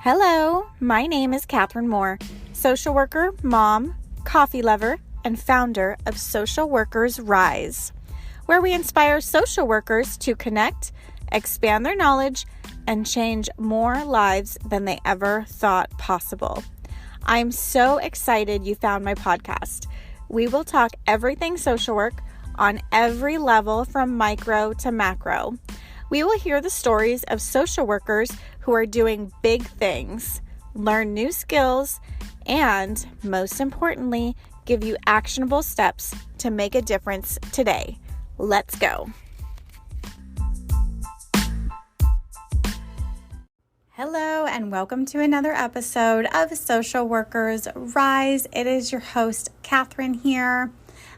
Hello, my name is Catherine Moore, social worker, mom, coffee lover, and founder of Social Workers Rise, where we inspire social workers to connect, expand their knowledge, and change more lives than they ever thought possible. I'm so excited you found my podcast. We will talk everything social work on every level from micro to macro. We will hear the stories of social workers who are doing big things, learn new skills, and most importantly, give you actionable steps to make a difference today. Let's go. Hello, and welcome to another episode of Social Workers Rise. It is your host, Catherine here.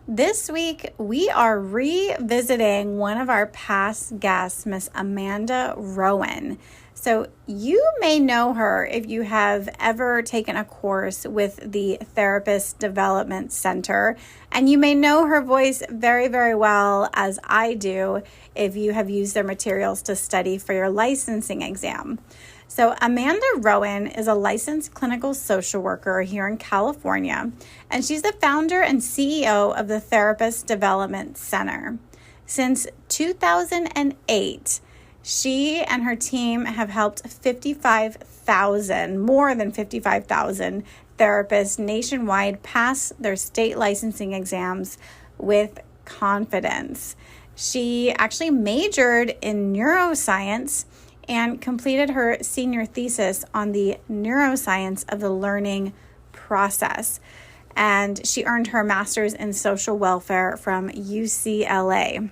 This week, we are revisiting one of our past guests, Miss Amanda Rowan. So you may know her if you have ever taken a course with the Therapist Development Center, and you may know her voice very, very well, as I do, if you have used their materials to study for your licensing exam. So Amanda Rowan is a licensed clinical social worker here in California, and she's the founder and CEO of the Therapist Development Center. Since 2008, she and her team have helped more than 55,000 therapists nationwide pass their state licensing exams with confidence. She actually majored in neuroscience and completed her senior thesis on the neuroscience of the learning process. And she earned her master's in social welfare from UCLA.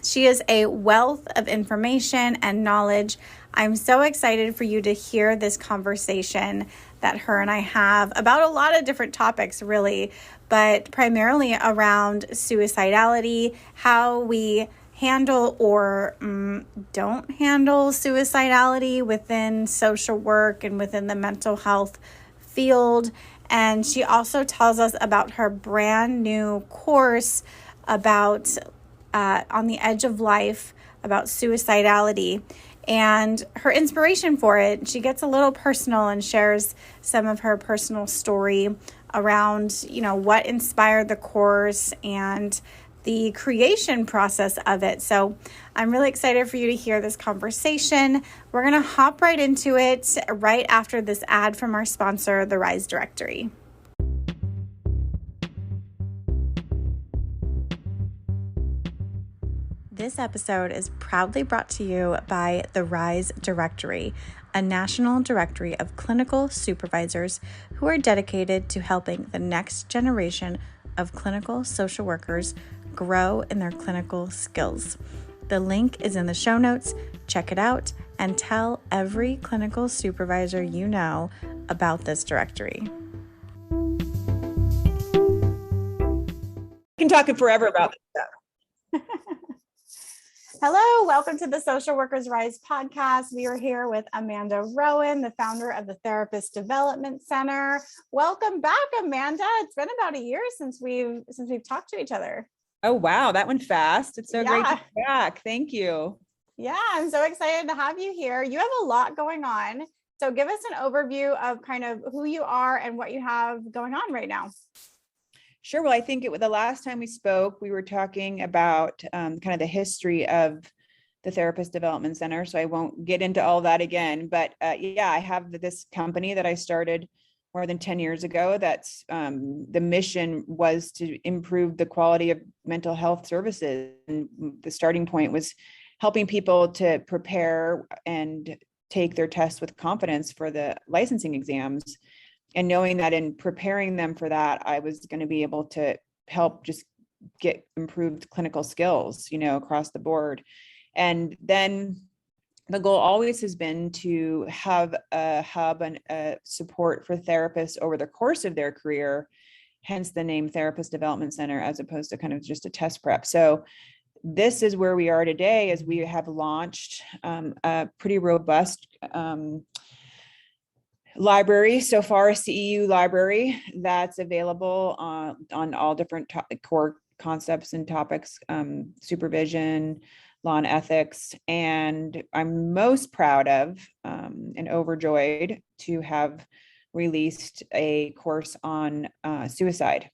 She is a wealth of information and knowledge. I'm so excited for you to hear this conversation that her and I have about a lot of different topics, really, but primarily around suicidality, how we handle or don't handle suicidality within social work and within the mental health field. And she also tells us about her brand new course about On the Edge of Life, about suicidality and her inspiration for it. She gets a little personal and shares some of her personal story around, what inspired the course and the creation process of it. So I'm really excited for you to hear this conversation. We're going to hop right into it right after this ad from our sponsor, the Rise Directory. This episode is proudly brought to you by the Rise Directory, a national directory of clinical supervisors who are dedicated to helping the next generation of clinical social workers grow in their clinical skills. The link is in the show notes. Check it out and tell every clinical supervisor you know about this directory. I can talk forever about this stuff. Hello, welcome to the Social Workers Rise podcast. We are here with Amanda Rowan, the founder of the Therapist Development Center. Welcome back, Amanda. It's been about a year since we've talked to each other. Oh, wow. That went fast. It's so great to be back. Thank you. Yeah, I'm so excited to have you here. You have a lot going on. So give us an overview of kind of who you are and what you have going on right now. Sure. Well, I think the last time we spoke, we were talking about kind of the history of the Therapist Development Center. So I won't get into all that again. But I have this company that I started more than 10 years ago. That's the mission was to improve the quality of mental health services. And the starting point was helping people to prepare and take their tests with confidence for the licensing exams. And knowing that in preparing them for that, I was going to be able to help just get improved clinical skills, across the board. And then the goal always has been to have a hub and a support for therapists over the course of their career, hence the name Therapist Development Center, as opposed to kind of just a test prep. So this is where we are today, as we have launched a pretty robust library so far, a CEU library that's available on all different core concepts and topics, supervision, law and ethics. And I'm most proud of and overjoyed to have released a course on suicide.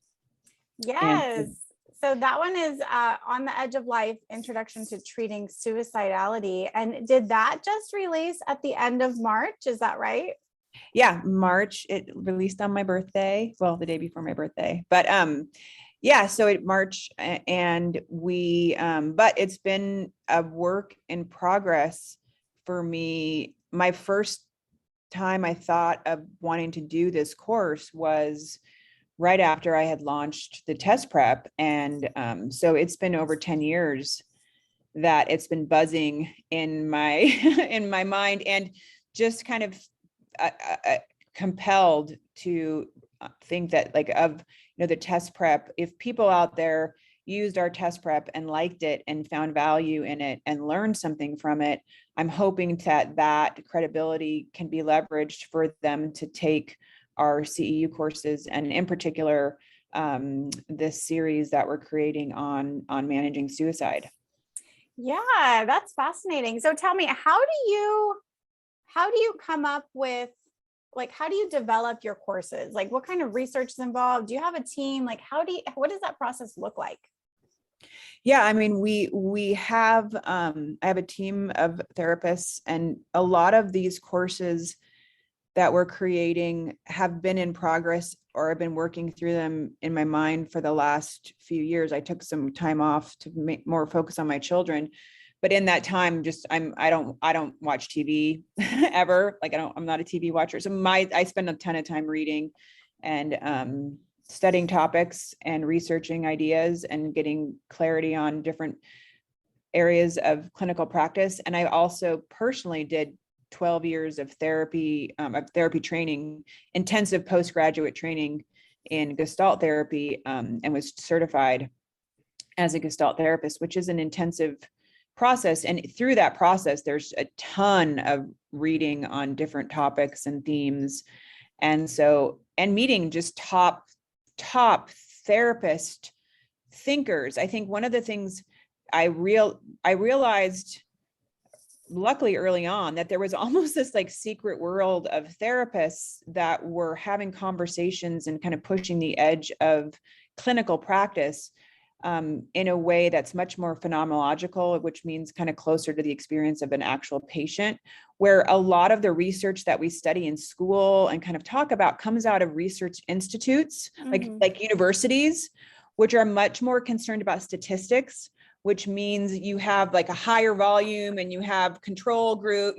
Yes. And So that one is On the Edge of Life, Introduction to Treating Suicidality. And did that just release at the end of March? Is that right? yeah, March, it released on my birthday. Well, the day before my birthday, but yeah, so it March, and we but it's been a work in progress for me. My first time I thought of wanting to do this course was right after I had launched the test prep. And so it's been over 10 years that it's been buzzing in my in my mind, and just kind of compelled to think that, like, of, the test prep, if people out there used our test prep and liked it and found value in it and learned something from it, I'm hoping that credibility can be leveraged for them to take our CEU courses, and in particular, this series that we're creating on managing suicide. Yeah, that's fascinating. So tell me, how do you come up with, like, how do you develop your courses? Like, what kind of research is involved? Do you have a team? Like, what does that process look like? Yeah, I mean, we have I have a team of therapists, and a lot of these courses that we're creating have been in progress, or I've been working through them in my mind for the last few years. I took some time off to make more focus on my children, but in that time, I don't watch TV ever. Like, I'm not a TV watcher. So I spend a ton of time reading and studying topics and researching ideas and getting clarity on different areas of clinical practice. And I also personally did 12 years of therapy training, intensive postgraduate training in Gestalt therapy, and was certified as a Gestalt therapist, which is an intensive process. And through that process, there's a ton of reading on different topics and themes. And meeting just top therapist thinkers. I think one of the things I realized, luckily early on, that there was almost this like secret world of therapists that were having conversations and kind of pushing the edge of clinical practice in a way that's much more phenomenological, which means kind of closer to the experience of an actual patient, where a lot of the research that we study in school and kind of talk about comes out of research institutes, like universities, which are much more concerned about statistics, which means you have like a higher volume and you have control group.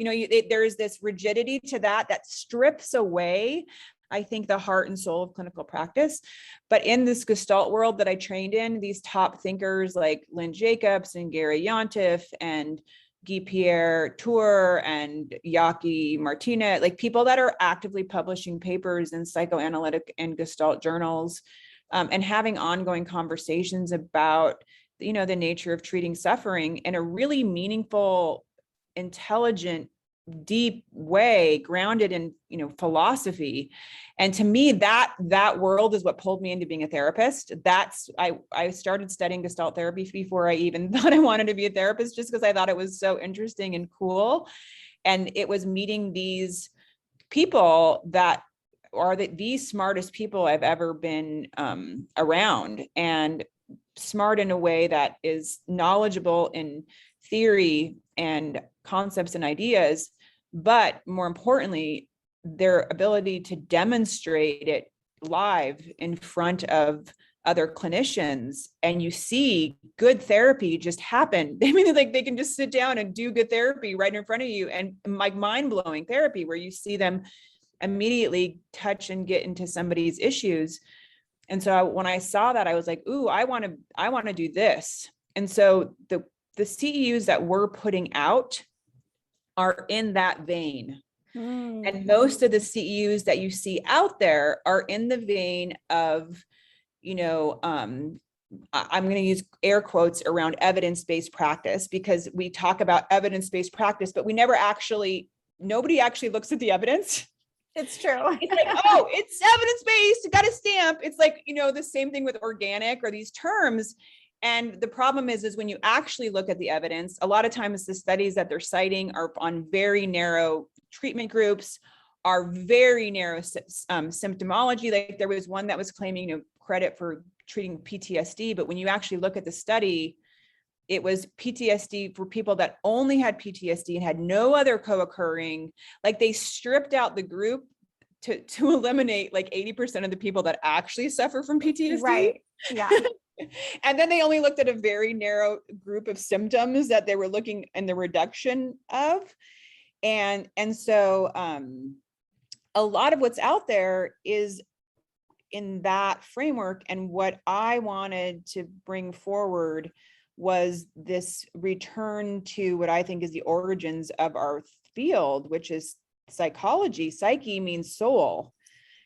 There's this rigidity to that strips away, I think, the heart and soul of clinical practice. But in this Gestalt world that I trained in, these top thinkers like Lynn Jacobs and Gary Yontif and Guy-Pierre Tour and Yaki Martinez, like people that are actively publishing papers in psychoanalytic and Gestalt journals, and having ongoing conversations about the nature of treating suffering in a really meaningful, intelligent, deep way, grounded in philosophy. And to me, that world is what pulled me into being a therapist. I started studying Gestalt therapy before I even thought I wanted to be a therapist, just because I thought it was so interesting and cool. And it was meeting these people that are the smartest people I've ever been around, and smart in a way that is knowledgeable in theory and concepts and ideas, but more importantly, their ability to demonstrate it live in front of other clinicians. And you see good therapy just happen. I mean, like, they can just sit down and do good therapy right in front of you, and like mind-blowing therapy where you see them immediately touch and get into somebody's issues. And so when I saw that, I was like, ooh, I want to do this. And so the CEUs that we're putting out are in that vein. And most of the CEUs that you see out there are in the vein of, I'm going to use air quotes around evidence-based practice, because we talk about evidence-based practice, but nobody actually looks at the evidence. It's true. It's like, oh, it's evidence-based, got a stamp. It's like, the same thing with organic or these terms. And the problem is when you actually look at the evidence, a lot of times the studies that they're citing are on very narrow treatment groups are very narrow symptomology. Like there was one that was claiming, credit for treating PTSD, but when you actually look at the study, it was PTSD for people that only had PTSD and had no other co-occurring. Like they stripped out the group to eliminate like 80% of the people that actually suffer from PTSD. Right. Yeah. And then they only looked at a very narrow group of symptoms that they were looking in the reduction of. And so a lot of what's out there is in that framework. And what I wanted to bring forward was this return to what I think is the origins of our field, which is psychology. Psyche means soul.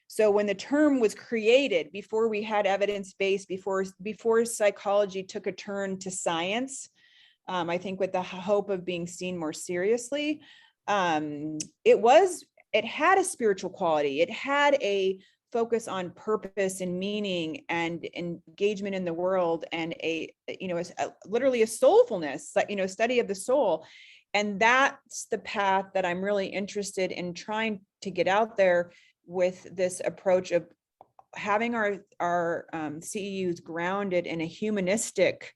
So when the term was created, before we had evidence-based, before psychology took a turn to science, I think with the hope of being seen more seriously, it had a spiritual quality. It had a focus on purpose and meaning and engagement in the world, and literally a soulfulness, study of the soul. And that's the path that I'm really interested in trying to get out there with this approach of having our CEUs grounded in a humanistic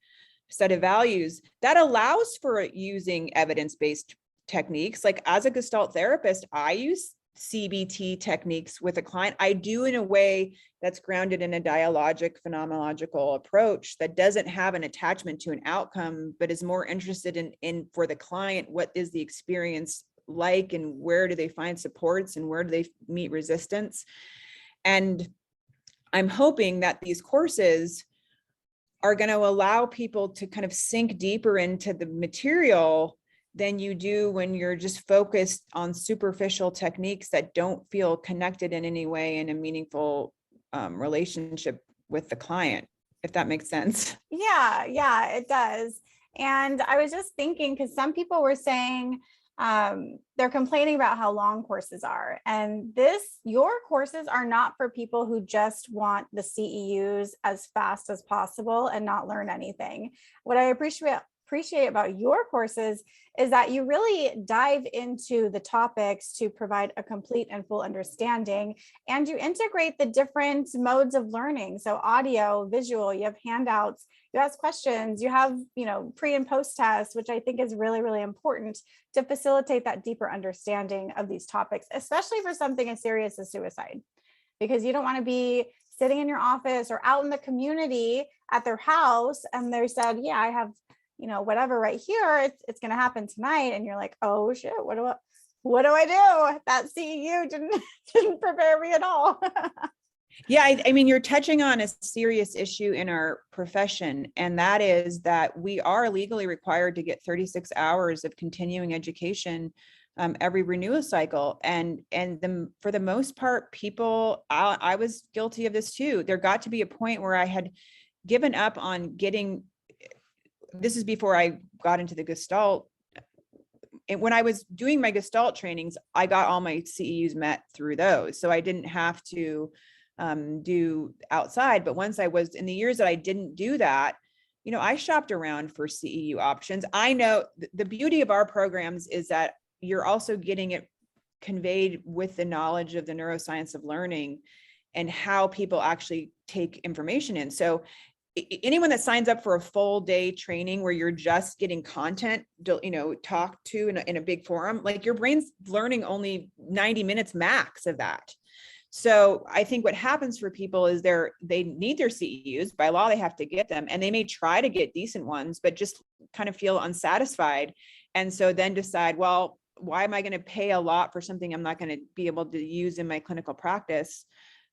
set of values that allows for using evidence-based techniques. Like as a Gestalt therapist, I use CBT techniques with a client. I do in a way that's grounded in a dialogic phenomenological approach that doesn't have an attachment to an outcome, but is more interested in for the client, what is the experience like and where do they find supports and where do they meet resistance. And I'm hoping that these courses are going to allow people to kind of sink deeper into the material than you do when you're just focused on superficial techniques that don't feel connected in any way in a meaningful relationship with the client, if that makes sense. Yeah, it does. And I was just thinking, because some people were saying they're complaining about how long courses are. And your courses are not for people who just want the CEUs as fast as possible and not learn anything. What I appreciate about your courses is that you really dive into the topics to provide a complete and full understanding, and you integrate the different modes of learning. So audio, visual, you have handouts, you ask questions, you have, pre and post tests, which I think is really, really important to facilitate that deeper understanding of these topics, especially for something as serious as suicide, because you don't want to be sitting in your office or out in the community at their house and they said, yeah, I have whatever right here, it's going to happen tonight. And you're like, oh shit, what do I do? That CEU didn't prepare me at all. Yeah, I mean, you're touching on a serious issue in our profession, and that is that we are legally required to get 36 hours of continuing education every renewal cycle. And for the most part, people, I was guilty of this too. There got to be a point where I had given up on getting, this is before I got into the Gestalt. And when I was doing my Gestalt trainings, I got all my CEUs met through those. So I didn't have to do outside. But once I was in the years that I didn't do that, I shopped around for CEU options. I know the beauty of our programs is that you're also getting it conveyed with the knowledge of the neuroscience of learning and how people actually take information in. So anyone that signs up for a full day training where you're just getting content, talked to in a big forum, like your brain's learning only 90 minutes max of that. So I think what happens for people is they need their CEUs. By law, they have to get them, and they may try to get decent ones, but just kind of feel unsatisfied. And so then decide, well, why am I going to pay a lot for something I'm not going to be able to use in my clinical practice?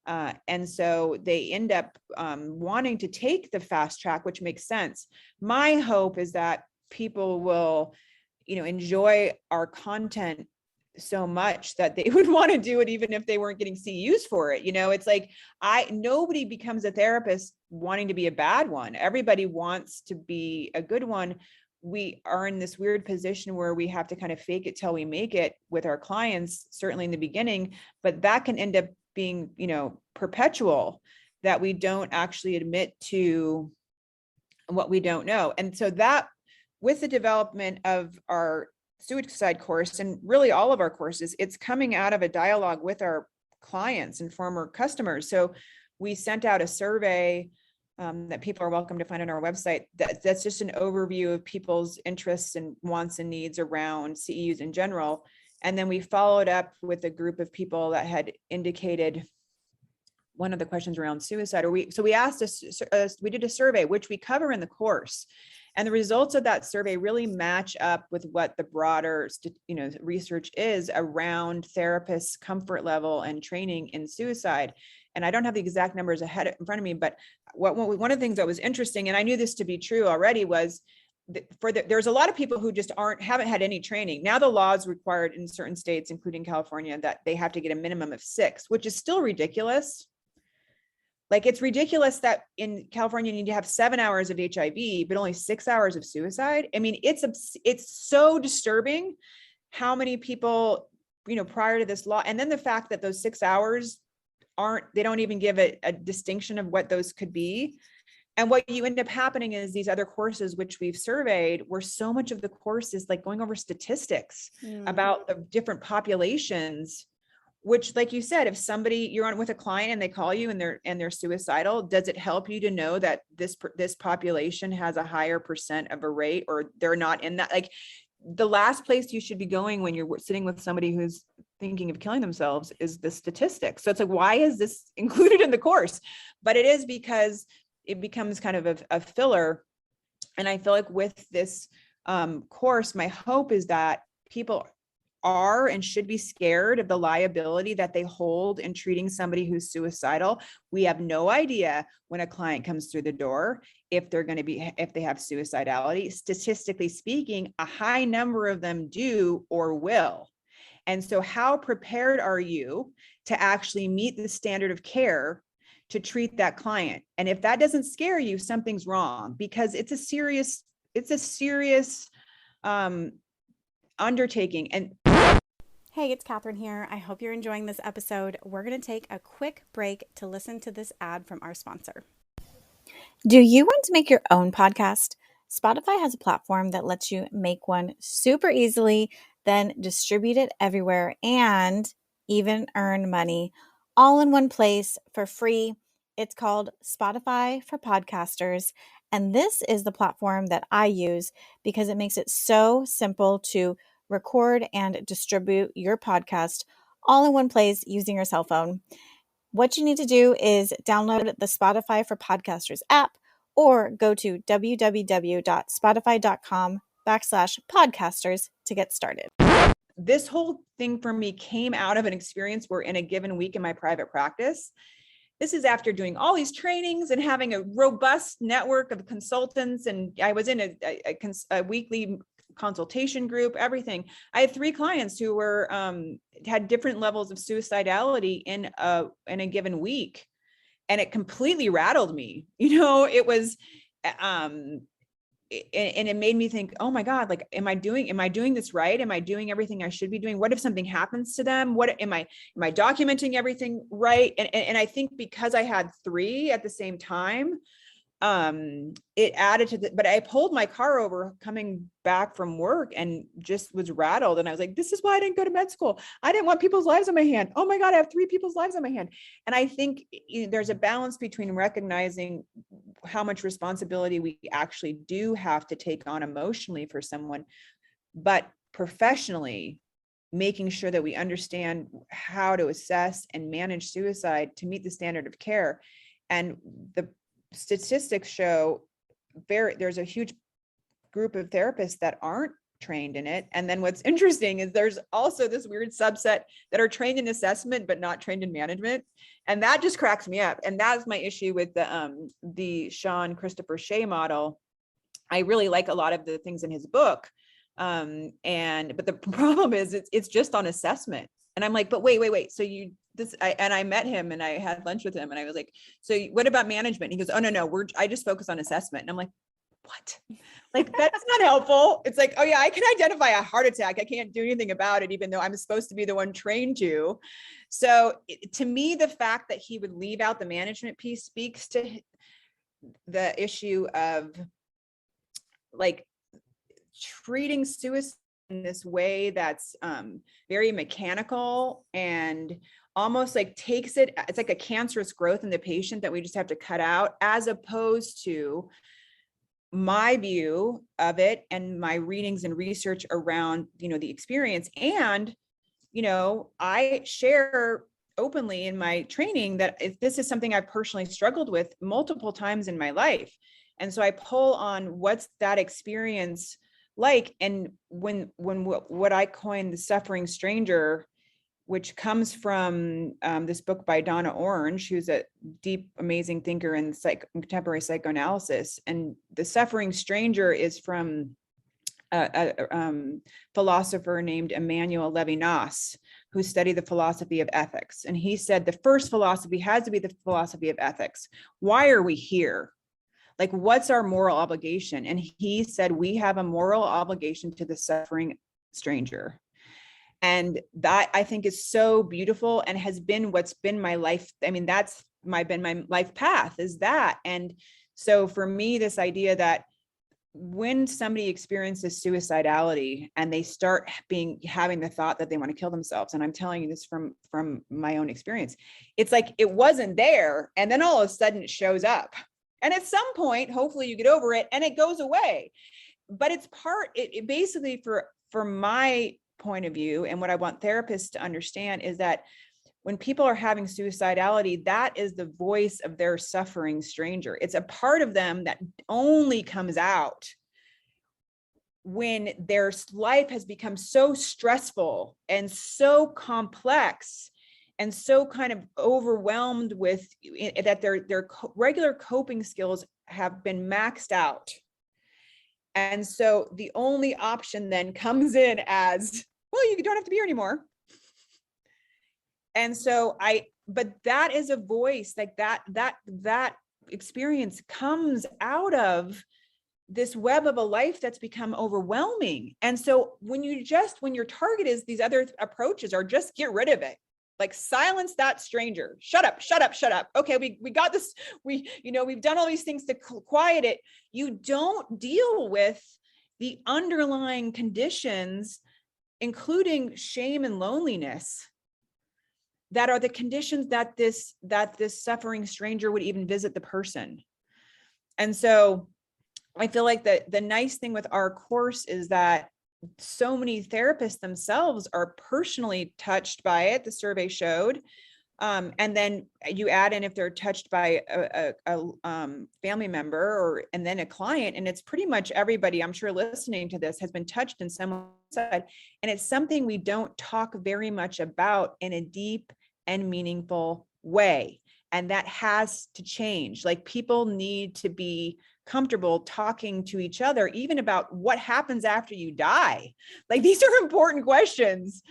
And so they end up wanting to take the fast track, which makes sense. My hope is that people will, enjoy our content so much that they would want to do it even if they weren't getting CEUs for it. It's like nobody becomes a therapist wanting to be a bad one. Everybody wants to be a good one. We are in this weird position where we have to kind of fake it till we make it with our clients, certainly in the beginning, but that can end up being, perpetual, that we don't actually admit to what we don't know. And so that with the development of our suicide course, and really all of our courses, it's coming out of a dialogue with our clients and former customers. So we sent out a survey that people are welcome to find on our website. That's just an overview of people's interests and wants and needs around CEUs in general. And then we followed up with a group of people that had indicated one of the questions around suicide, so we asked we did a survey, which we cover in the course. And the results of that survey really match up with what the broader, research is around therapists' comfort level and training in suicide. And I don't have the exact numbers in front of me, but one of the things that was interesting, and I knew this to be true already, was there's a lot of people who just haven't had any training. Now the law is required in certain states, including California, that they have to get a minimum of 6, which is still ridiculous. Like, it's ridiculous that in California, you need to have 7 hours of HIV, but only 6 hours of suicide. I mean, it's so disturbing how many people, prior to this law, and then the fact that those 6 hours they don't even give a distinction of what those could be. And what you end up happening is these other courses, which we've surveyed, where so much of the course is like going over statistics about the different populations, which, like you said, if you're on with a client and they call you and they're suicidal, does it help you to know that this population has a higher % of a rate, or they're not in that? Like, the last place you should be going when you're sitting with somebody who's thinking of killing themselves is the statistics. So it's like, why is this included in the course? But it is because it becomes kind of a filler. And I feel like with this course, my hope is that people are and should be scared of the liability that they hold in treating somebody who's suicidal. We have no idea when a client comes through the door if they have suicidality. Statistically speaking, a high number of them do or will. And so how prepared are you to actually meet the standard of care to treat that client? And if that doesn't scare you, something's wrong, because it's a serious undertaking. And hey, it's Catherine here. I hope you're enjoying this episode. We're going to take a quick break to listen to this ad from our sponsor. Do you want to make your own podcast? Spotify has a platform that lets you make one super easily, then distribute it everywhere and even earn money all in one place for free. It's called Spotify for Podcasters. And this is the platform that I use because it makes it so simple to record and distribute your podcast all in one place using your cell phone. What you need to do is download the Spotify for Podcasters app or go to www.spotify.com/podcasters to get started. This whole thing for me came out of an experience where in a given week in my private practice, this is after doing all these trainings and having a robust network of consultants. And I was in a weekly consultation group, everything. I had 3 clients who were had different levels of suicidality in a given week, and it completely rattled me. It was and it made me think, oh my God, like, am I doing this right? Am I doing everything I should be doing? What if something happens to them? What am I documenting everything right? And I think because I had 3 at the same time, it added to but I pulled my car over coming back from work and just was rattled. And I was like, this is why I didn't go to med school. I didn't want people's lives on my hand. Oh my God, I have 3 people's lives on my hand. And I think there's a balance between recognizing how much responsibility we actually do have to take on emotionally for someone, but professionally making sure that we understand how to assess and manage suicide to meet the standard of care. And the statistics show there's a huge group of therapists that aren't trained in it. And then what's interesting is there's also this weird subset that are trained in assessment but not trained in management, and that just cracks me up. And that's my issue with the Sean Christopher Shea model. I really like a lot of the things in his book, but the problem is it's just on assessment. And I'm like, but wait. So I met him and I had lunch with him and I was like, so what about management? He goes, oh, no, I just focus on assessment. And I'm like, what? Like, that's not helpful. It's like, oh yeah, I can identify a heart attack. I can't do anything about it, even though I'm supposed to be the one trained to. So to me, the fact that he would leave out the management piece speaks to the issue of like treating suicide in this way that's very mechanical and almost like takes it, it's like a cancerous growth in the patient that we just have to cut out, as opposed to my view of it and my readings and research around, the experience. And, I share openly in my training that if this is something I've personally struggled with multiple times in my life. And so I pull on what's that experience like. And when what I coined the suffering stranger, which comes from this book by Donna Orange, who's a deep, amazing thinker in contemporary psychoanalysis. And the suffering stranger is from a philosopher named Emmanuel Levinas, who studied the philosophy of ethics. And he said the first philosophy has to be the philosophy of ethics. Why are we here? Like, what's our moral obligation? And he said, we have a moral obligation to the suffering stranger. And that, I think, is so beautiful and has been what's been my life. I mean, that's been my life path, is that. And so for me, this idea that when somebody experiences suicidality and they start having the thought that they want to kill themselves, and I'm telling you this from my own experience, it's like it wasn't there, and then all of a sudden it shows up. And at some point, hopefully you get over it and it goes away. But it's it basically, for my point of view, and what I want therapists to understand, is that when people are having suicidality, that is the voice of their suffering stranger. It's a part of them that only comes out when their life has become so stressful and so complex and so kind of overwhelmed with that their regular coping skills have been maxed out. And so the only option then comes in as, well, you don't have to be here anymore. And so but that is a voice, like that experience comes out of this web of a life that's become overwhelming. And so when your target is these other approaches, are just get rid of it. Like, silence that stranger. Shut up, shut up, shut up. Okay, we got this. We've done all these things to quiet it. You don't deal with the underlying conditions, including shame and loneliness, that are the conditions that this suffering stranger would even visit the person. And so I feel like the nice thing with our course is that so many therapists themselves are personally touched by it, the survey showed. And then you add in if they're touched by a family member and then a client, and it's pretty much everybody, I'm sure, listening to this has been touched in some side. And it's something we don't talk very much about in a deep and meaningful way. And that has to change. Like, people need to be comfortable talking to each other, even about what happens after you die. Like, these are important questions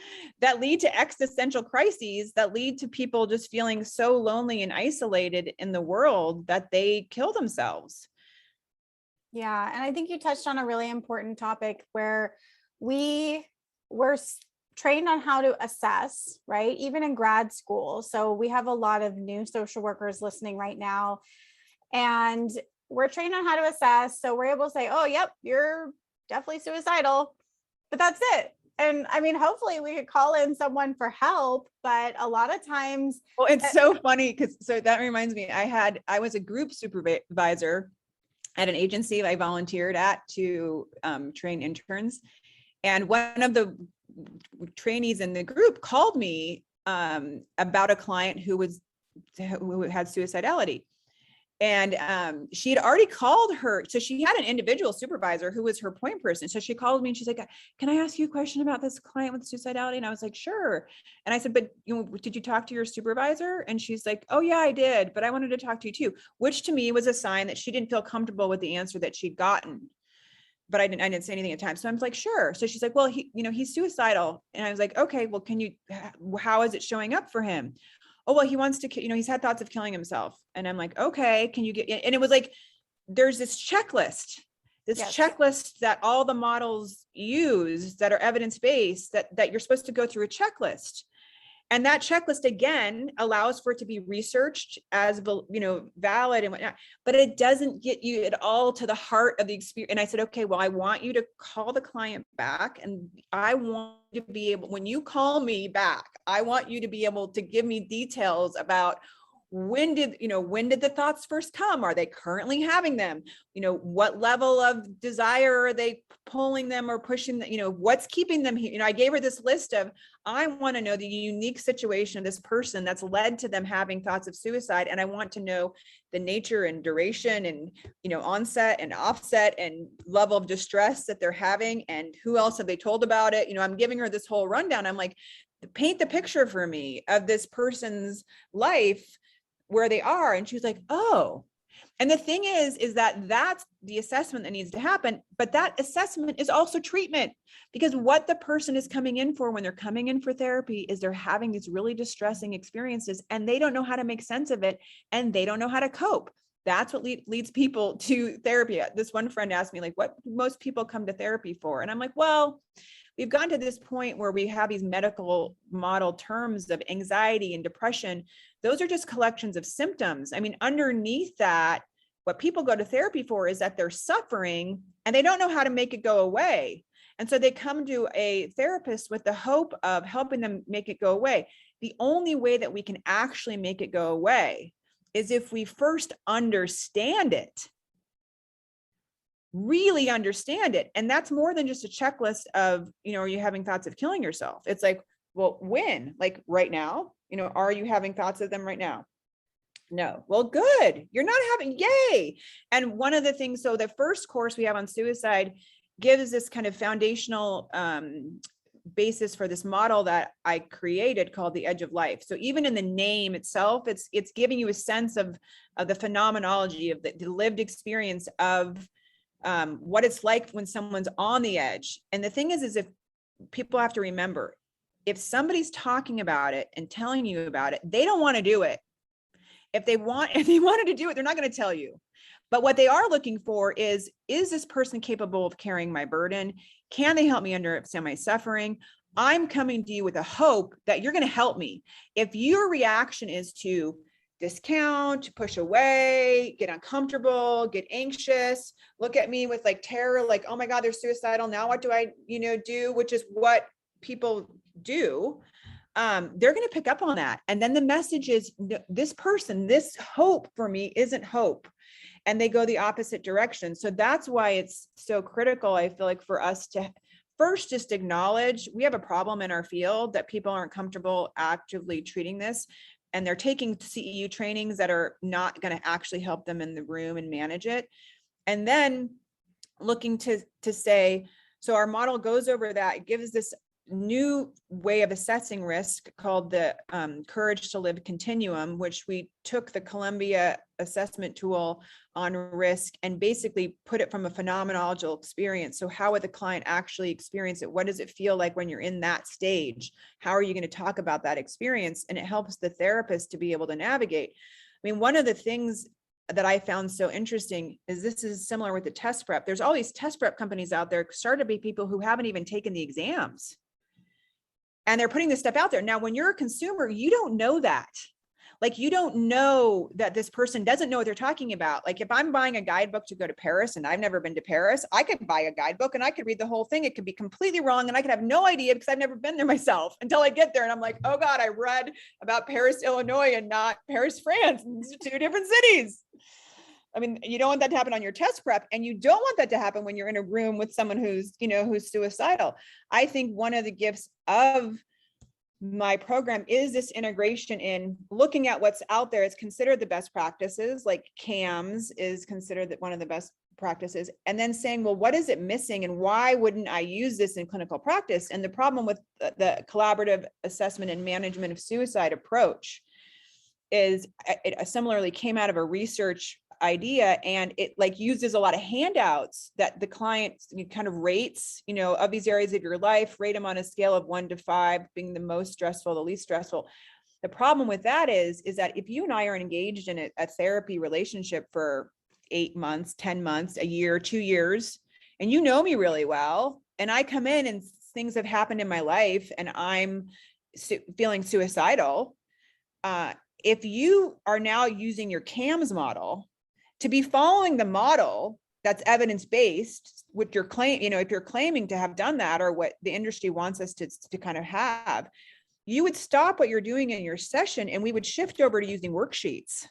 that lead to existential crises, that lead to people just feeling so lonely and isolated in the world that they kill themselves. Yeah. And I think you touched on a really important topic where we're trained on how to assess, right? Even in grad school. So we have a lot of new social workers listening right now, and we're trained on how to assess. So we're able to say, oh, yep, you're definitely suicidal, but that's it. And I mean, hopefully we could call in someone for help, but a lot of times. Well, it's so funny so that reminds me, I was a group supervisor at an agency I volunteered at to train interns. And one of the trainees in the group called me about a client who had suicidality. And she had already called her. So she had an individual supervisor who was her point person. So she called me and she's like, can I ask you a question about this client with suicidality? And I was like, sure. And I said, but did you talk to your supervisor? And she's like, oh yeah, I did. But I wanted to talk to you too, which to me was a sign that she didn't feel comfortable with the answer that she'd gotten. But I didn't say anything at the time. So I was like, sure. So she's like, well, he's suicidal. And I was like, okay, well, how is it showing up for him? Oh, well, he wants to, he's had thoughts of killing himself. And I'm like, okay, can you and it was like, there's this checklist, checklist that all the models use that are evidence-based, that you're supposed to go through a checklist. And that checklist again allows for it to be researched as, valid and whatnot, but it doesn't get you at all to the heart of the experience. And I said, okay, well, I want you to call the client back, and I want you to be able, when you call me back, I want you to be able to give me details about when did the thoughts first come? Are they currently having them? What level of desire are they pulling them or pushing them? What's keeping them here? I gave her this list of, I want to know the unique situation of this person that's led to them having thoughts of suicide. And I want to know the nature and duration and, onset and offset and level of distress that they're having. And who else have they told about it? I'm giving her this whole rundown. I'm like, paint the picture for me of this person's life, where they are. And she was like, oh. And the thing is that that's the assessment that needs to happen. But that assessment is also treatment, because what the person is coming in for when they're coming in for therapy is they're having these really distressing experiences, and they don't know how to make sense of it, and they don't know how to cope. That's what leads people to therapy. This one friend asked me, like, what most people come to therapy for? And I'm like, well, we've gotten to this point where we have these medical model terms of anxiety and depression. Those are just collections of symptoms. I mean, underneath that, what people go to therapy for is that they're suffering and they don't know how to make it go away. And so they come to a therapist with the hope of helping them make it go away. The only way that we can actually make it go away is if we first understand it, really understand it. And that's more than just a checklist of, are you having thoughts of killing yourself? It's like, well, when? Like right now? Are you having thoughts of them right now? No. Well, good. You're not having, yay. And one of the things, so the first course we have on suicide gives this kind of foundational basis for this model that I created called the edge of life. So even in the name itself, it's giving you a sense of the phenomenology of the lived experience of what it's like when someone's on the edge. And the thing is if people have to remember, if somebody's talking about it and telling you about it, they don't want to do it. If they wanted to do it, they're not going to tell you. But what they are looking for is this person capable of carrying my burden? Can they help me understand my suffering? I'm coming to you with a hope that you're going to help me. If your reaction is to discount, push away, get uncomfortable, get anxious, look at me with like terror, like, oh my God, they're suicidal. Now what do I, do? Which is what people do. They're going to pick up on that. And then the message is, this person, this hope for me isn't hope. And they go the opposite direction. So that's why it's so critical, I feel like, for us to first just acknowledge we have a problem in our field, that people aren't comfortable actively treating this. And they're taking CEU trainings that are not going to actually help them in the room and manage it. And then looking to say, so our model goes over that, it gives this new way of assessing risk called the Courage to Live Continuum, which we took the Columbia assessment tool on risk and basically put it from a phenomenological experience. So how would the client actually experience it? What does it feel like when you're in that stage? How are you going to talk about that experience? And it helps the therapist to be able to navigate. I mean, one of the things that I found so interesting is this is similar with the test prep. There's all these test prep companies out there, started to be people who haven't even taken the exams. And they're putting this stuff out there. Now, when you're a consumer, you don't know that. Like, you don't know that this person doesn't know what they're talking about. Like, if I'm buying a guidebook to go to Paris and I've never been to Paris, I could buy a guidebook and I could read the whole thing. It could be completely wrong. And I could have no idea because I've never been there myself until I get there. And I'm like, oh God, I read about Paris, Illinois and not Paris, France. It's two different cities. I mean, you don't want that to happen on your test prep, and you don't want that to happen when you're in a room with someone who's suicidal. I think one of the gifts of my program is this integration in looking at what's out there. It's considered the best practices, like CAMS is considered one of the best practices, and then saying, well, what is it missing and why wouldn't I use this in clinical practice? And the problem with the collaborative assessment and management of suicide approach is it similarly came out of a research idea, and it like uses a lot of handouts that the client kind of rates, of these areas of your life, rate them on a scale of 1 to 5, being the most stressful, the least stressful. The problem with that is that if you and I are engaged in a therapy relationship for 8 months, 10 months, a year, 2 years, and you know me really well, and I come in and things have happened in my life and I'm feeling suicidal, if you are now using your CAMS model to be following the model that's evidence-based, with your claim, if you're claiming to have done that, or what the industry wants us to kind of have, you would stop what you're doing in your session and we would shift over to using worksheets.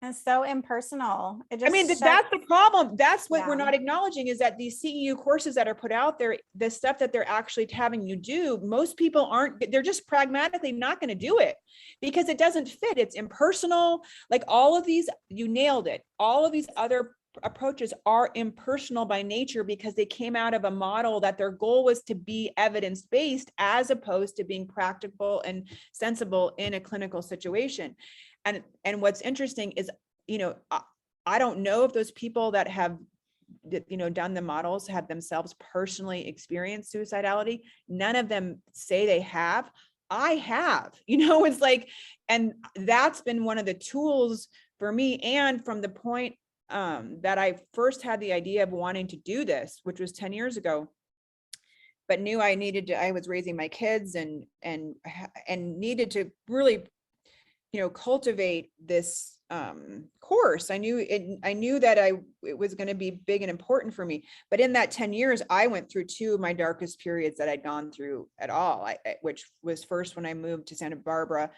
It's so impersonal. It I mean, just that's the problem. That's what we're Yeah. not acknowledging, is that these CEU courses that are put out there, the stuff that they're actually having you do, most people aren't, they're just pragmatically not going to do it because it doesn't fit. It's impersonal. Like all of these, you nailed it. All of these other approaches are impersonal by nature because they came out of a model that their goal was to be evidence-based as opposed to being practical and sensible in a clinical situation. And what's interesting is, I don't know if those people that have, done the models have themselves personally experienced suicidality. None of them say they have. I have, it's like, and that's been one of the tools for me. And from the point that I first had the idea of wanting to do this, which was 10 years ago, but knew I was raising my kids and needed to really, cultivate this course. I knew that it was going to be big and important for me. But in that 10 years, I went through two of my darkest periods that I'd gone through at all, which was first when I moved to Santa Barbara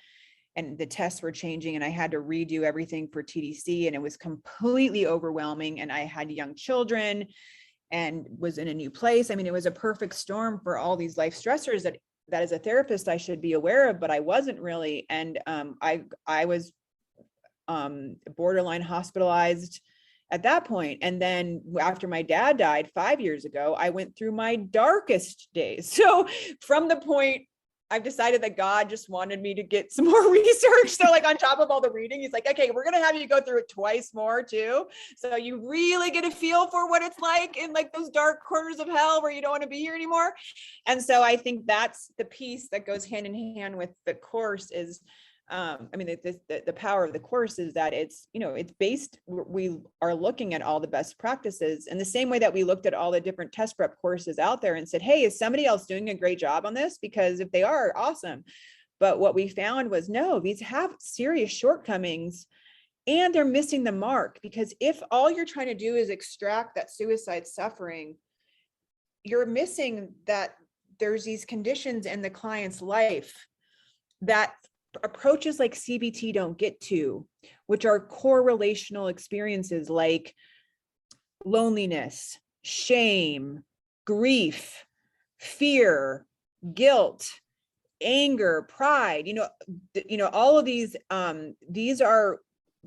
and the tests were changing and I had to redo everything for TDC, and it was completely overwhelming. And I had young children and was in a new place. I mean, it was a perfect storm for all these life stressors that as a therapist I should be aware of, but I wasn't really. And I was borderline hospitalized at that point. And then after my dad died 5 years ago, I went through my darkest days. So from the point, I've decided that God just wanted me to get some more research. So like on top of all the reading, he's like, okay, we're going to have you go through it twice more too. So you really get a feel for what it's like in like those dark corners of hell where you don't want to be here anymore. And so I think that's the piece that goes hand in hand with the course is, the power of the course is that it's, it's based, we are looking at all the best practices in the same way that we looked at all the different test prep courses out there and said, hey, is somebody else doing a great job on this? Because if they are, awesome. But what we found was, no, these have serious shortcomings and they're missing the mark, because if all you're trying to do is extract that suicide suffering, you're missing that there's these conditions in the client's life that approaches like CBT don't get to, which are core relational experiences like loneliness, shame, grief, fear, guilt, anger, pride, all of these are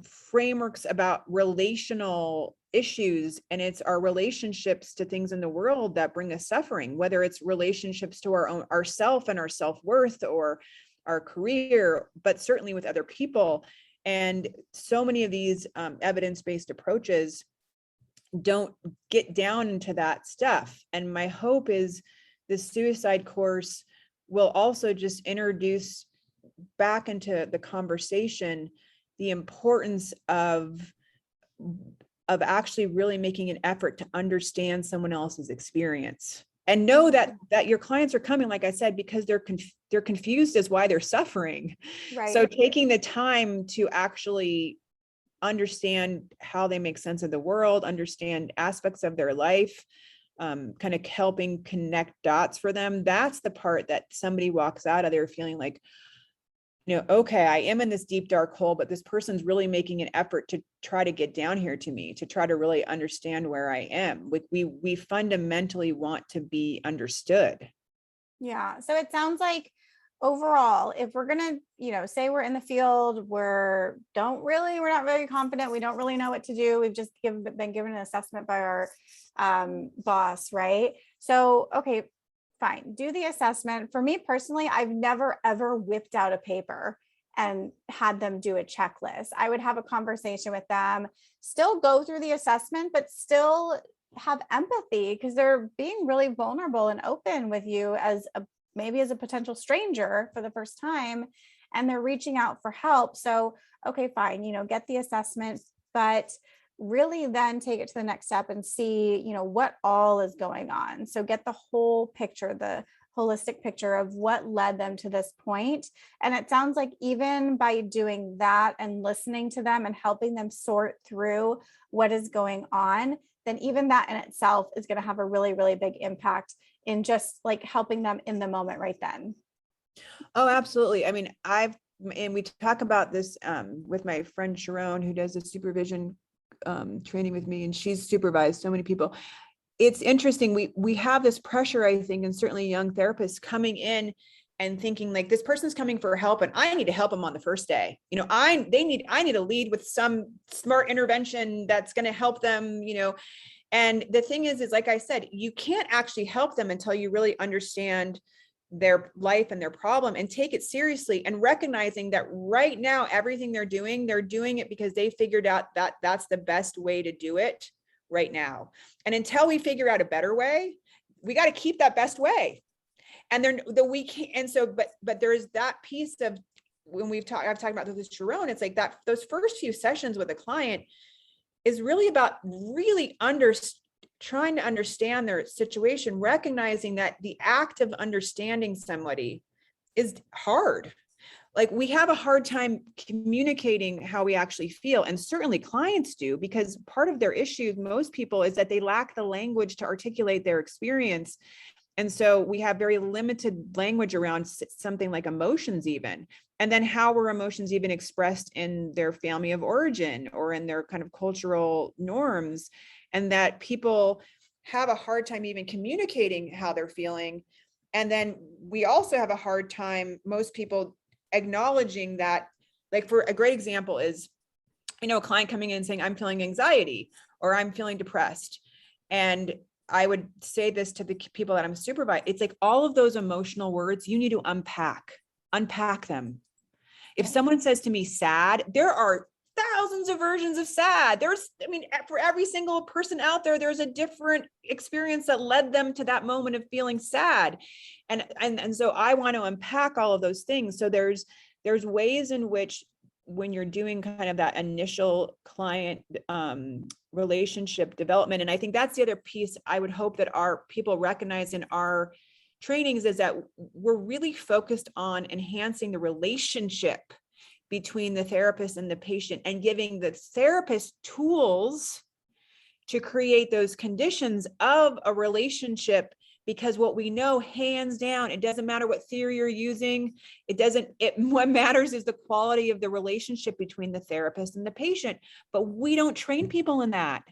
frameworks about relational issues, and it's our relationships to things in the world that bring us suffering, whether it's relationships to ourself and our self-worth, or our career, but certainly with other people. And so many of these evidence-based approaches don't get down into that stuff. And my hope is the suicide course will also just introduce back into the conversation the importance of actually really making an effort to understand someone else's experience. And know that your clients are coming, like I said, because they're confused as why they're suffering. Right. So taking the time to actually understand how they make sense of the world, understand aspects of their life, kind of helping connect dots for them. That's the part that somebody walks out of there feeling like, okay, I am in this deep dark hole, but this person's really making an effort to try to get down here to me, to try to really understand where I am. We fundamentally want to be understood. Yeah. So it sounds like overall, if we're going to, say we're in the field, we're not very confident. We don't really know what to do. We've just been given an assessment by our boss, right? So, okay, fine. Do the assessment. For me personally, I've never, ever whipped out a paper and had them do a checklist. I would have a conversation with them, still go through the assessment, but still have empathy because they're being really vulnerable and open with you maybe as a potential stranger for the first time, and they're reaching out for help. So, okay, fine, get the assessment, but really then take it to the next step and see, what all is going on. So get the whole picture, the holistic picture of what led them to this point. And it sounds like even by doing that and listening to them and helping them sort through what is going on, then even that in itself is going to have a really, really big impact in just like helping them in the moment right then. Oh, absolutely. I mean, and we talk about this with my friend Sharon, who does the supervision training with me, and she's supervised so many people. It's interesting. We have this pressure, I think, and certainly young therapists coming in and thinking like, this person's coming for help and I need to help them on the first day. You know, I need to lead with some smart intervention that's going to help them, you know. And the thing is like I said, you can't actually help them until you really understand their life and their problem and take it seriously, and recognizing that right now, everything they're doing it because they figured out that that's the best way to do it right now. And until we figure out a better way, we got to keep that best way. And then we can't. And so, but there's that piece of when I've talked about this with Sharon, it's like that those first few sessions with a client is really about really trying to understand their situation, recognizing that the act of understanding somebody is hard. Like we have a hard time communicating how we actually feel. And certainly clients do, because part of their issue, most people, is that they lack the language to articulate their experience. And so we have very limited language around something like emotions even. And then how were emotions even expressed in their family of origin or in their kind of cultural norms? And that people have a hard time even communicating how they're feeling. And then we also have a hard time, most people, acknowledging that, like for a great example is, you know, a client coming in saying, I'm feeling anxiety or I'm feeling depressed. And I would say this to the people that I'm supervising. It's like all of those emotional words, you need to unpack them. If someone says to me sad, there are thousands of versions of sad. For every single person out there, there's a different experience that led them to that moment of feeling sad. And so I want to unpack all of those things. So there's ways in which when you're doing kind of that initial client relationship development, and I think that's the other piece I would hope that our people recognize in our trainings is that we're really focused on enhancing the relationship between the therapist and the patient and giving the therapist tools to create those conditions of a relationship. Because what we know, hands down, it doesn't matter what theory you're using. What matters is the quality of the relationship between the therapist and the patient. But we don't train people in that.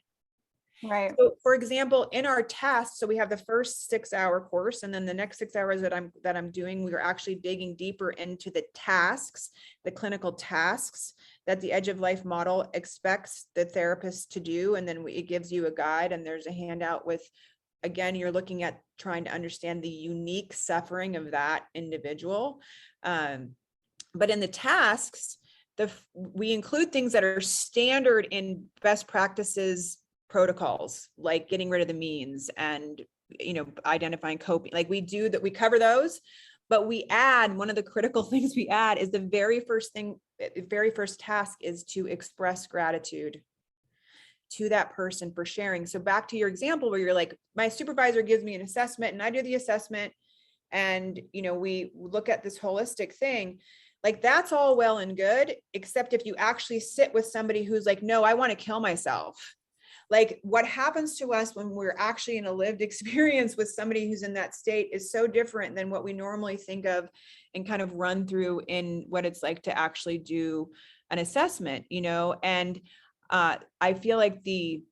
Right. So for example, in our tasks, so we have the first 6-hour course, and then the next 6 hours that I'm doing, we are actually digging deeper into the tasks, the clinical tasks that the Edge of Life model expects the therapist to do. And then it gives you a guide, and there's a handout with, again, you're looking at trying to understand the unique suffering of that individual. But in the tasks, we include things that are standard in best practices protocols, like getting rid of the means and, you know, identifying coping. Like we cover those, but we add, one of the critical things we add is the very first task is to express gratitude to that person for sharing. So back to your example where you're like, my supervisor gives me an assessment and I do the assessment and, you know, we look at this holistic thing. Like that's all well and good, except if you actually sit with somebody who's like, no, I want to kill myself. Like what happens to us when we're actually in a lived experience with somebody who's in that state is so different than what we normally think of and kind of run through in what it's like to actually do an assessment, you know. And I feel like the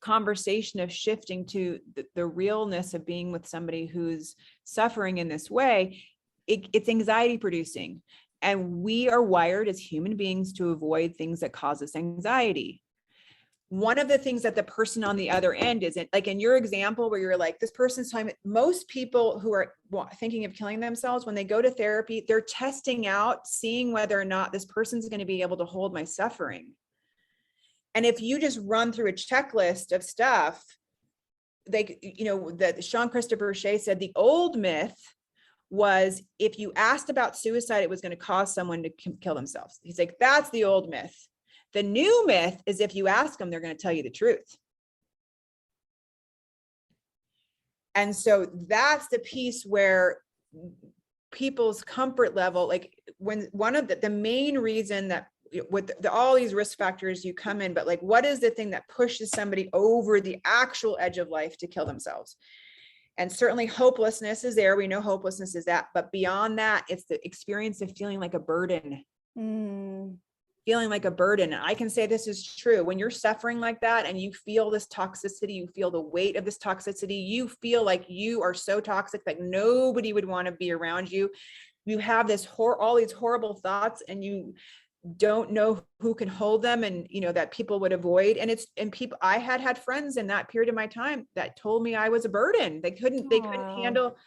conversation of shifting to the realness of being with somebody who's suffering in this way, it's anxiety producing. And we are wired as human beings to avoid things that cause us anxiety. One of the things that the person on the other end isn't, like in your example where you're like, this person's time, most people who are thinking of killing themselves, when they go to therapy, they're testing out, seeing whether or not this person's going to be able to hold my suffering. And if you just run through a checklist of stuff, like, you know, that Sean Christopher Shea said, the old myth was if you asked about suicide, it was going to cause someone to kill themselves. He's like, that's the old myth. The new myth is if you ask them, they're going to tell you the truth. And so that's the piece where people's comfort level, like when one of the main reason that with all these risk factors you come in, but like, what is the thing that pushes somebody over the actual edge of life to kill themselves? And certainly hopelessness is there. We know hopelessness is that, but beyond that, it's the experience of feeling like a burden. Feeling like a burden. I can say this is true. When you're suffering like that and you feel this toxicity, you feel the weight of this toxicity, you feel like you are so toxic that nobody would want to be around you. You have this all these horrible thoughts and you don't know who can hold them, and that people would avoid. And people, I had friends in that period of my time that told me I was a burden. They couldn't handle,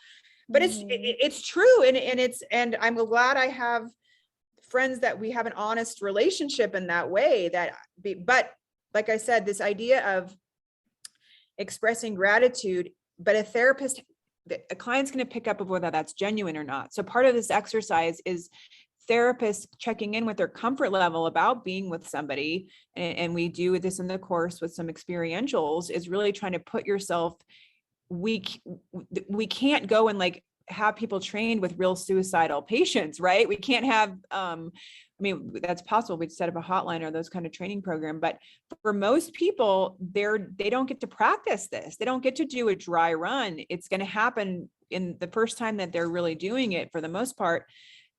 but it's true. And I'm glad I have friends that we have an honest relationship in that way, but like I said, this idea of expressing gratitude, but a client's going to pick up of whether that's genuine or not. So part of this exercise is therapists checking in with their comfort level about being with somebody. And we do this in the course with some experientials, is really trying to put yourself, we can't go and like have people trained with real suicidal patients, right? We can't have, that's possible. We'd set up a hotline or those kind of training program, but for most people, they don't get to practice this. They don't get to do a dry run. It's going to happen in the first time that they're really doing it for the most part.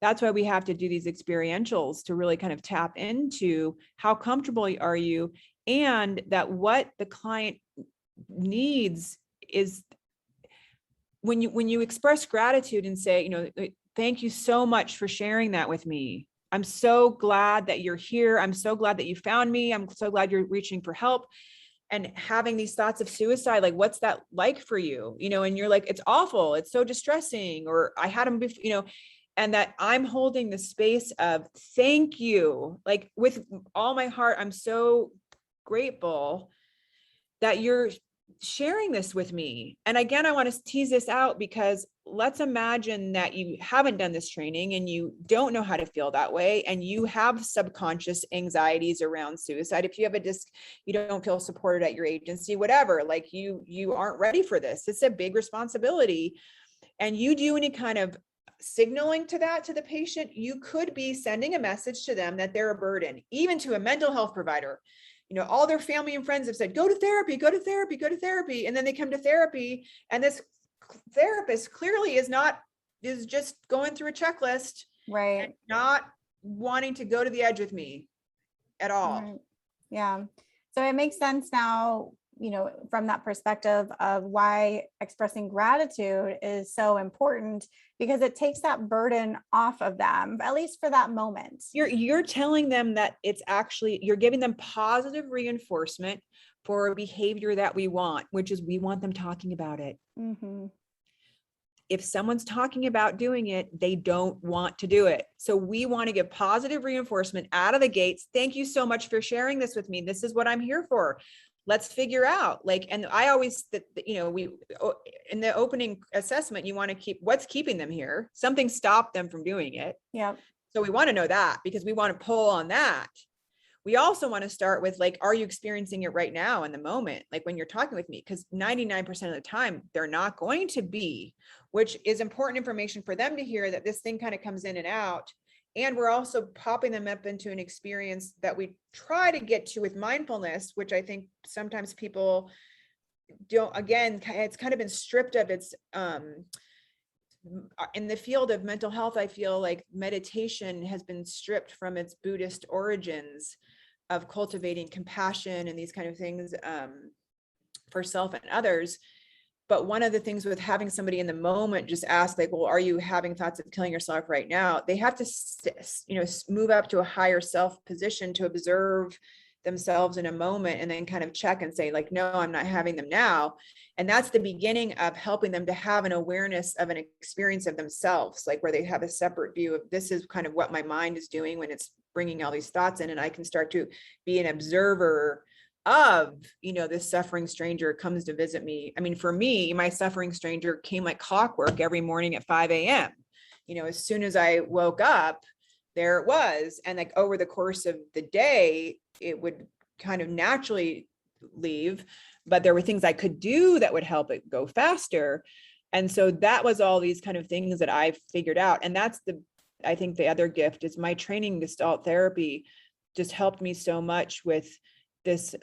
That's why we have to do these experientials to really kind of tap into how comfortable are you, and that what the client needs is when you express gratitude and say, thank you so much for sharing that with me. I'm so glad that you're here. I'm so glad that you found me. I'm so glad you're reaching for help. And having these thoughts of suicide, like, what's that like for you? And you're like, it's awful. It's so distressing. Or I had them before, and that I'm holding the space of thank you, like with all my heart. I'm so grateful that you're sharing this with me. And again, I want to tease this out, because let's imagine that you haven't done this training and you don't know how to feel that way, and you have subconscious anxieties around suicide. If you have you don't feel supported at your agency, whatever, like you aren't ready for this. It's a big responsibility. And you do any kind of signaling to the patient, you could be sending a message to them that they're a burden, even to a mental health provider. All their family and friends have said, go to therapy, go to therapy, go to therapy. And then they come to therapy, and this therapist clearly is just going through a checklist, right? Not wanting to go to the edge with me at all. Right. Yeah. So it makes sense now, from that perspective of why expressing gratitude is so important, because it takes that burden off of them, at least for that moment. You're telling them that it's actually, you're giving them positive reinforcement for a behavior that we want, which is we want them talking about it. Mm-hmm. If someone's talking about doing it, they don't want to do it. So we want to give positive reinforcement out of the gates. Thank you so much for sharing this with me. This is what I'm here for. Let's figure out, and I always, we, in the opening assessment, you want to keep what's keeping them here. Something stopped them from doing it. Yeah. So we want to know that, because we want to pull on that. We also want to start with, like, are you experiencing it right now in the moment? Like when you're talking with me, because 99% of the time they're not going to be, which is important information for them to hear, that this thing kind of comes in and out. And we're also popping them up into an experience that we try to get to with mindfulness, which I think sometimes people don't, again, it's kind of been stripped of its, in the field of mental health, I feel like meditation has been stripped from its Buddhist origins of cultivating compassion and these kind of things for self and others. But one of the things with having somebody in the moment just ask, like, well, are you having thoughts of killing yourself right now? They have to, move up to a higher self position to observe themselves in a moment, and then kind of check and say, like, no, I'm not having them now. And that's the beginning of helping them to have an awareness of an experience of themselves, like where they have a separate view of, this is kind of what my mind is doing when it's bringing all these thoughts in, and I can start to be an observer of, this suffering stranger comes to visit me. I mean, for me, my suffering stranger came like clockwork every morning at 5 a.m. As soon as I woke up, there it was. And like over the course of the day, it would kind of naturally leave. but there were things I could do that would help it go faster. And so that was all these kind of things that I figured out. And that's I think the other gift is my training in Gestalt therapy just helped me so much with this.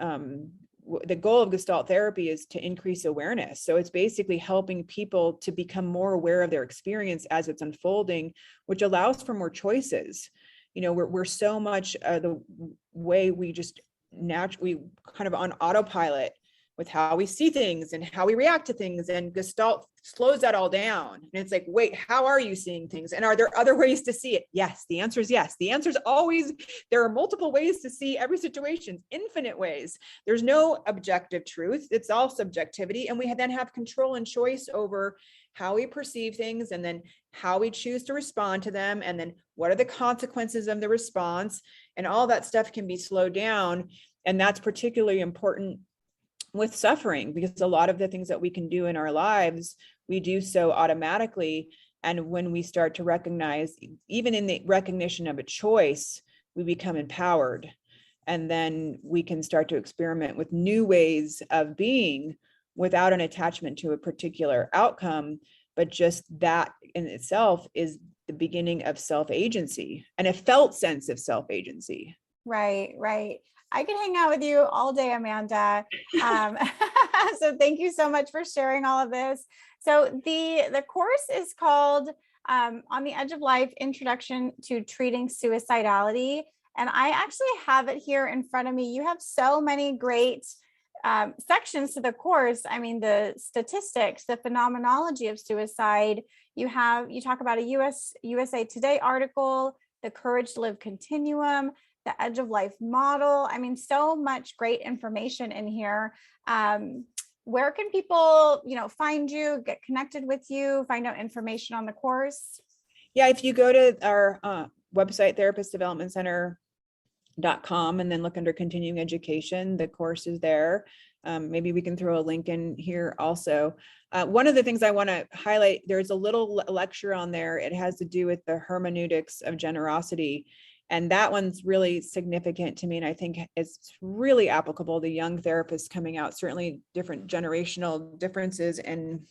The goal of Gestalt therapy is to increase awareness. So it's basically helping people to become more aware of their experience as it's unfolding, which allows for more choices. You know, we're so much the way we just naturally kind of on autopilot with how we see things and how we react to things, and Gestalt slows that all down. And it's like, wait, how are you seeing things? And are there other ways to see it? Yes. The answer is yes. The answer is always, there are multiple ways to see every situation, infinite ways. There's no objective truth. It's all subjectivity. And we then have control and choice over how we perceive things, and then how we choose to respond to them. And then what are the consequences of the response? And all that stuff can be slowed down. And that's particularly important with suffering, because a lot of the things that we can do in our lives, we do so automatically. And when we start to recognize, even in the recognition of a choice, we become empowered. And then we can start to experiment with new ways of being without an attachment to a particular outcome. But just that in itself is the beginning of self-agency, and a felt sense of self-agency. Right, right. I could hang out with you all day, Amanda. So thank you so much for sharing all of this. So the course is called On the Edge of Life, Introduction to Treating Suicidality. And I actually have it here in front of me. You have so many great sections to the course. I mean, the statistics, the phenomenology of suicide. You talk about a USA Today article, the Courage to Live Continuum, the Edge of Life model. I mean, so much great information in here. Where can people, find you, get connected with you, find out information on the course? Yeah, if you go to our website, therapistdevelopmentcenter.com, and then look under continuing education, the course is there. Maybe we can throw a link in here also. One of the things I want to highlight, there's a little lecture on there. It has to do with the hermeneutics of generosity. And that one's really significant to me. And I think it's really applicable to young therapists coming out, certainly different generational differences and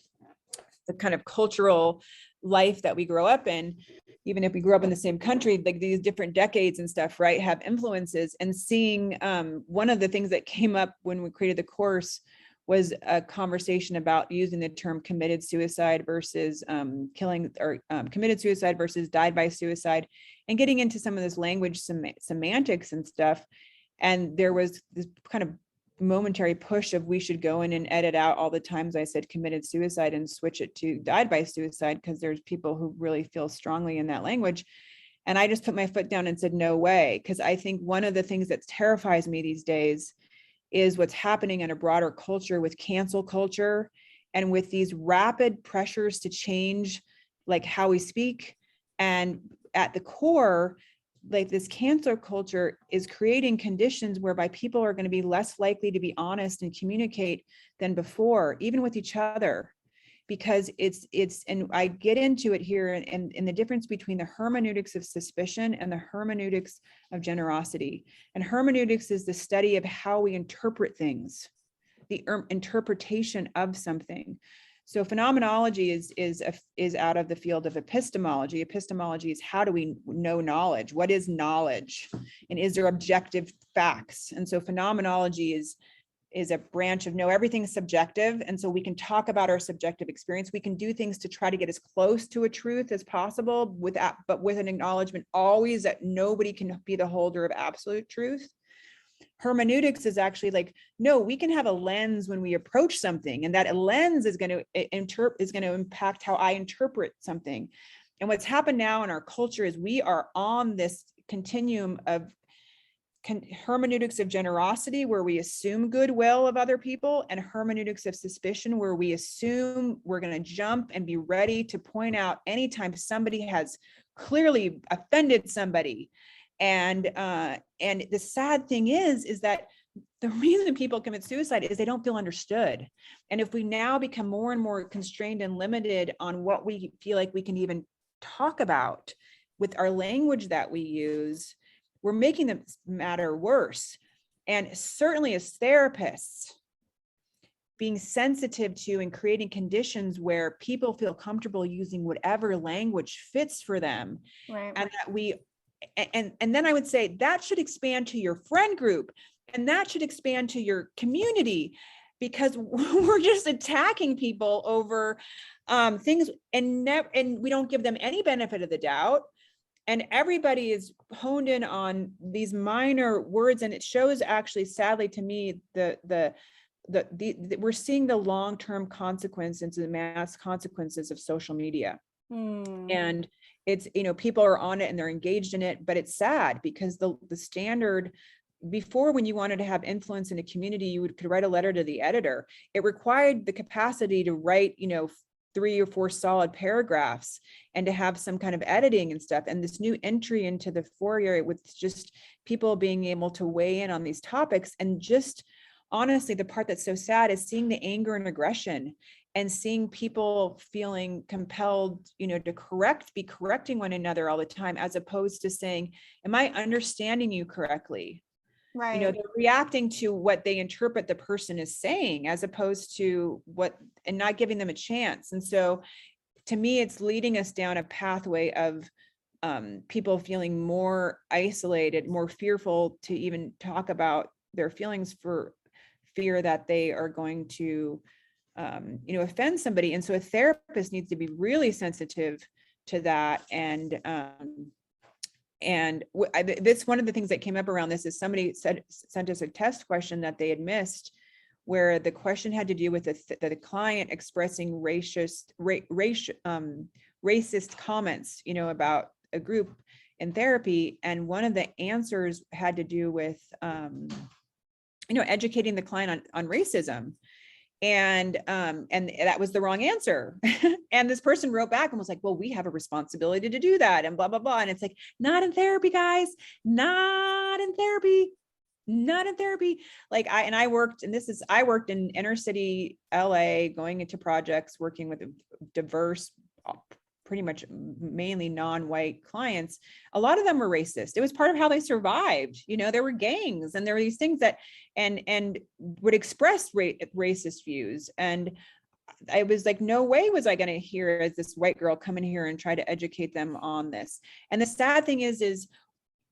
the kind of cultural life that we grow up in. Even if we grew up in the same country, like these different decades and stuff, right, have influences. And seeing one of the things that came up when we created the course was a conversation about using the term committed suicide versus committed suicide versus died by suicide, and getting into some of this language semantics and stuff. And there was this kind of momentary push of we should go in and edit out all the times I said committed suicide and switch it to died by suicide, because there's people who really feel strongly in that language. And I just put my foot down and said, no way. Because I think one of the things that terrifies me these days is what's happening in a broader culture with cancel culture, and with these rapid pressures to change like how we speak. And at the core, like this cancel culture is creating conditions whereby people are going to be less likely to be honest and communicate than before, even with each other. Because it's, and I get into it here, and the difference between the hermeneutics of suspicion and the hermeneutics of generosity. And hermeneutics is the study of how we interpret things, the interpretation of something. So phenomenology is out of the field of epistemology. Epistemology is how do we know knowledge? What is knowledge? And is there objective facts? And so phenomenology is a branch of no, everything's subjective. And so we can talk about our subjective experience. We can do things to try to get as close to a truth as possible but with an acknowledgement always that nobody can be the holder of absolute truth. Hermeneutics is actually like, no, we can have a lens when we approach something, and that lens is going to impact how I interpret something. And what's happened now in our culture is we are on this continuum of hermeneutics of generosity, where we assume goodwill of other people, and hermeneutics of suspicion, where we assume we're going to jump and be ready to point out anytime somebody has clearly offended somebody. And the sad thing is that the reason people commit suicide is they don't feel understood. And if we now become more and more constrained and limited on what we feel like we can even talk about with our language that we use, we're making the matter worse. And certainly as therapists, being sensitive to and creating conditions where people feel comfortable using whatever language fits for them. Right. And that and then I would say that should expand to your friend group, and that should expand to your community, because we're just attacking people over things, and we don't give them any benefit of the doubt. And everybody is honed in on these minor words, and it shows, actually, sadly to me, we're seeing the long-term consequences, the mass consequences of social media. And it's, people are on it and they're engaged in it, but it's sad because the standard before, when you wanted to have influence in a community, you could write a letter to the editor. It required the capacity to write, 3 or 4 solid paragraphs and to have some kind of editing and stuff. And this new entry into the foyer with just people being able to weigh in on these topics. And just honestly, the part that's so sad is seeing the anger and aggression, and seeing people feeling compelled, to be correcting one another all the time, as opposed to saying, am I understanding you correctly? Right. They're reacting to what they interpret the person is saying, as opposed to and not giving them a chance. And so to me, it's leading us down a pathway of people feeling more isolated, more fearful to even talk about their feelings, for fear that they are going to offend somebody. And so a therapist needs to be really sensitive to that. And this, one of the things that came up around this is somebody sent us a test question that they had missed, where the question had to do with the client expressing racist comments, about a group in therapy. And one of the answers had to do with, educating the client on racism. And that was the wrong answer. And this person wrote back and was like, well, we have a responsibility to do that, and blah, blah, blah. And it's like, not in therapy, guys, not in therapy. I worked in inner city LA, going into projects, working with diverse, pretty much mainly non-white clients. A lot of them were racist. It was part of how they survived. There were gangs, and there were these things that and would express racist views. And I was like, no way was I going to hear as this white girl come in here and try to educate them on this. And the sad thing is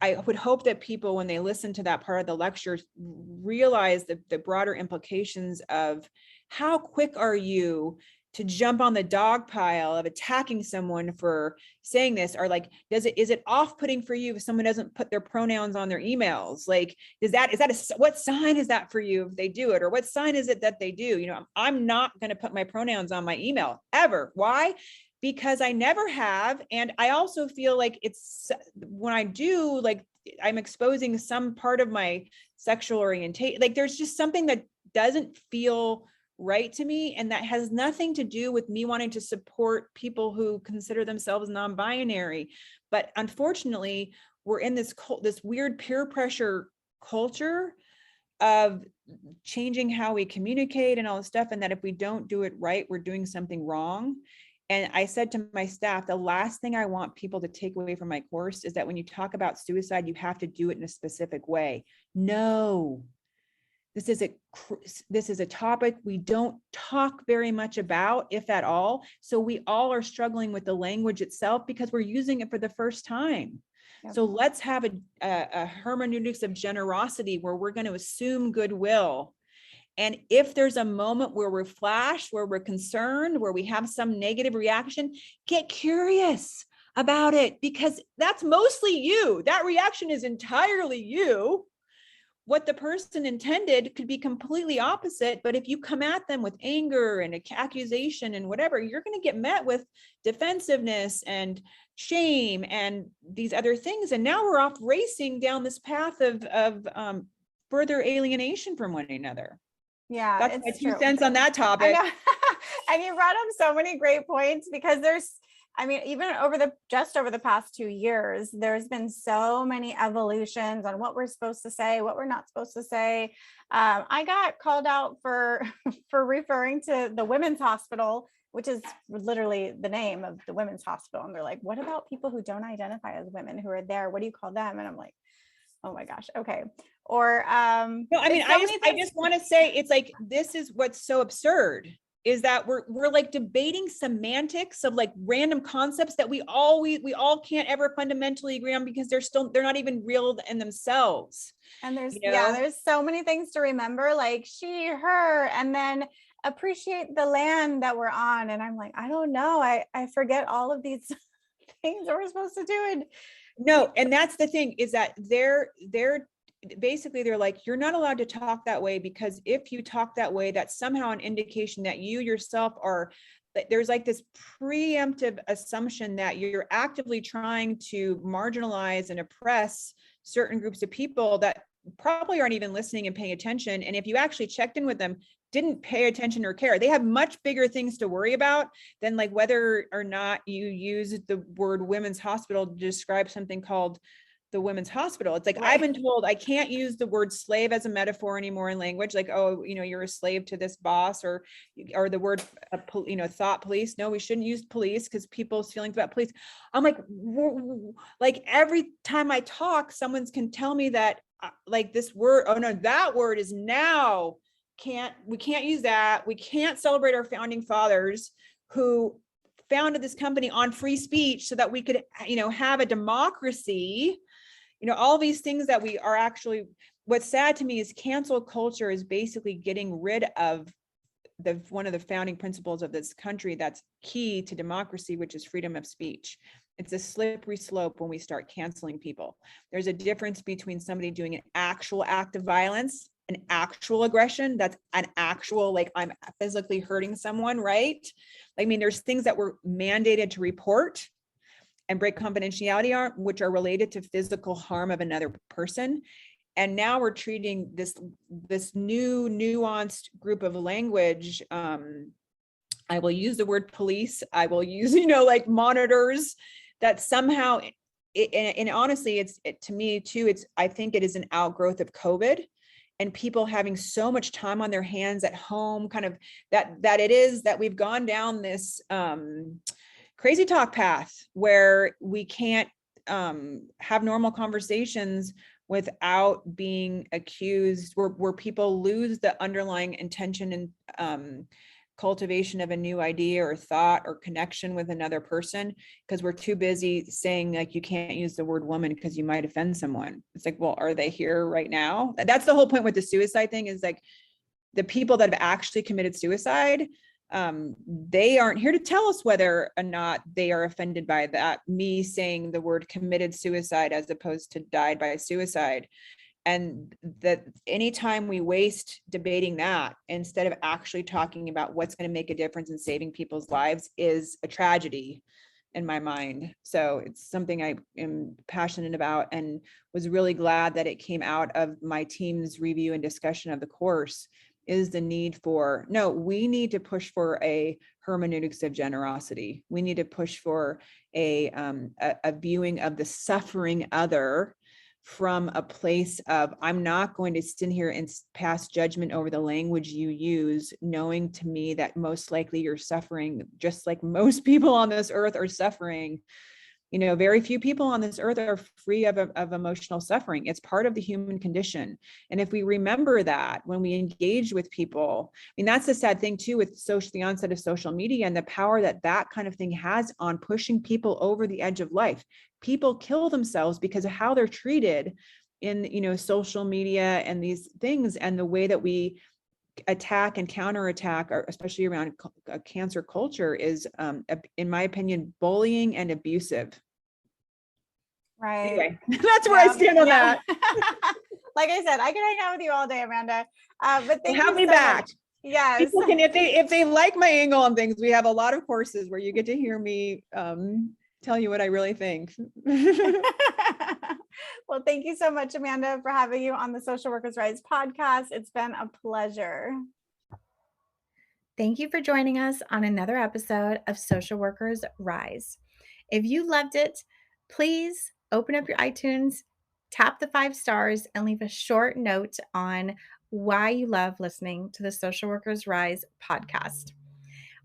I would hope that people, when they listen to that part of the lecture, realize the broader implications of how quick are you to jump on the dog pile of attacking someone for saying this, or like, is it off-putting for you if someone doesn't put their pronouns on their emails? Like, what sign is that for you if they do it? Or what sign is it that they do? I'm not going to put my pronouns on my email ever. Why? Because I never have. And I also feel like it's, when I do, like, I'm exposing some part of my sexual orientation. Like, there's just something that doesn't feel right to me. And that has nothing to do with me wanting to support people who consider themselves non-binary. But unfortunately, we're in this weird peer pressure culture of changing how we communicate and all this stuff. And that if we don't do it right, we're doing something wrong. And I said to my staff, the last thing I want people to take away from my course is that when you talk about suicide, you have to do it in a specific way. No, this is a topic we don't talk very much about, if at all. So we all are struggling with the language itself because we're using it for the first time. Yep. So let's have a hermeneutics of generosity where we're going to assume goodwill. And if there's a moment where we're flashed, where we're concerned, where we have some negative reaction, get curious about it, because that's mostly you. That reaction is entirely you. What the person intended could be completely opposite. But if you come at them with anger and accusation and whatever, you're going to get met with defensiveness and shame and these other things. And now we're off racing down this path of further alienation from one another. Yeah, that's my 2 cents on that topic. And you brought up so many great points, because even over the past 2 years, there's been so many evolutions on what we're supposed to say, what we're not supposed to say. I got called out for referring to the women's hospital, which is literally the name of the women's hospital. And they're like, what about people who don't identify as women who are there? What do you call them? And I'm like, Oh my gosh. Okay. Or No, I mean, I just want to say, it's like, this is what's so absurd, is that we're like debating semantics of like random concepts that we all can't ever fundamentally agree on, because they're not even real in themselves. And there's, you know? there's so many things to remember, like she, her, and then appreciate the land that we're on. And I'm like, I don't know. I forget all of these things that we're supposed to do. And No, and that's the thing, is that they're basically, they're like, you're not allowed to talk that way, because if you talk that way, that's somehow an indication that you yourself are, there's like this preemptive assumption that you're actively trying to marginalize and oppress certain groups of people that probably aren't even listening and paying attention. And if you actually checked in with them, didn't pay attention or care, they have much bigger things to worry about than like whether or not you use the word women's hospital to describe something called the women's hospital. It's like, right. I've been told I can't use the word slave as a metaphor anymore in language. Like, oh, you're a slave to this boss, or the word, thought police. No, we shouldn't use police because people's feelings about police. I'm like every time I talk, someone's can tell me that like this word, oh no, that word is now we can't use that. We can't celebrate our founding fathers who founded this company on free speech so that we could, have a democracy. All these things that we are actually, what's sad to me is cancel culture is basically getting rid of one of the founding principles of this country that's key to democracy, which is freedom of speech. It's a slippery slope when we start canceling people. There's a difference between somebody doing an actual act of violence, an actual aggression, that's an actual, like, I'm physically hurting someone, right? I mean, there's things that we're mandated to report and break confidentiality on, which are related to physical harm of another person. And now we're treating this new nuanced group of language. I will use the word police. I will use, like monitors, that somehow, and honestly, to me too, I think it is an outgrowth of COVID and people having so much time on their hands at home, kind of that it is that we've gone down this crazy talk path where we can't have normal conversations without being accused, where people lose the underlying intention and cultivation of a new idea or thought or connection with another person, because we're too busy saying like, you can't use the word woman because you might offend someone. It's like, well, are they here right now? That's the whole point with the suicide thing, is like the people that have actually committed suicide, they aren't here to tell us whether or not they are offended by that, me saying the word committed suicide as opposed to died by suicide. And that anytime we waste debating that instead of actually talking about what's going to make a difference in saving people's lives is a tragedy in my mind. So it's something I am passionate about, and was really glad that it came out of my team's review and discussion of the course, is the need for, no, we need to push for a hermeneutics of generosity. We need to push for a viewing of the suffering other from a place of, I'm not going to sit here and pass judgment over the language you use, knowing to me that most likely you're suffering just like most people on this earth are suffering. Very few people on this earth are free of emotional suffering. It's part of the human condition. And if we remember that when we engage with people, I mean, that's the sad thing too, with the onset of social media and the power that kind of thing has on pushing people over the edge of life. People kill themselves because of how they're treated in, social media and these things, and the way that we attack and counterattack, especially around cancer culture, is, in my opinion, bullying and abusive. Right. Anyway, that's where I stand on that. Like I said, I can hang out with you all day, Amanda. But thank have you me so back. Much. Yes. People can, if they like my angle on things, we have a lot of courses where you get to hear me tell you what I really think. Well, thank you so much, Amanda, for having you on the Social Workers Rise podcast. It's been a pleasure. Thank you for joining us on another episode of Social Workers Rise. If you loved it, please open up your iTunes, tap the 5 stars, and leave a short note on why you love listening to the Social Workers Rise podcast.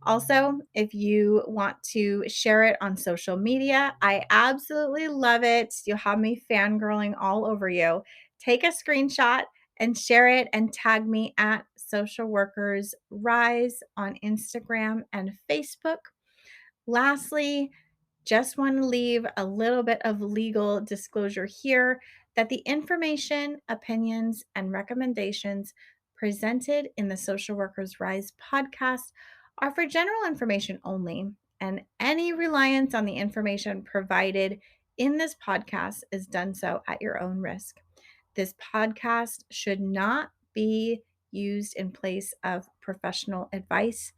Also, if you want to share it on social media, I absolutely love it. You'll have me fangirling all over you. Take a screenshot and share it and tag me at Social Workers Rise on Instagram and Facebook. Lastly, just want to leave a little bit of legal disclosure here that the information, opinions, and recommendations presented in the Social Workers Rise podcast are for general information only, and any reliance on the information provided in this podcast is done so at your own risk. This podcast should not be used in place of professional advice,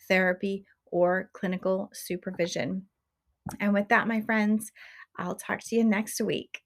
therapy, or clinical supervision. And with that, my friends, I'll talk to you next week.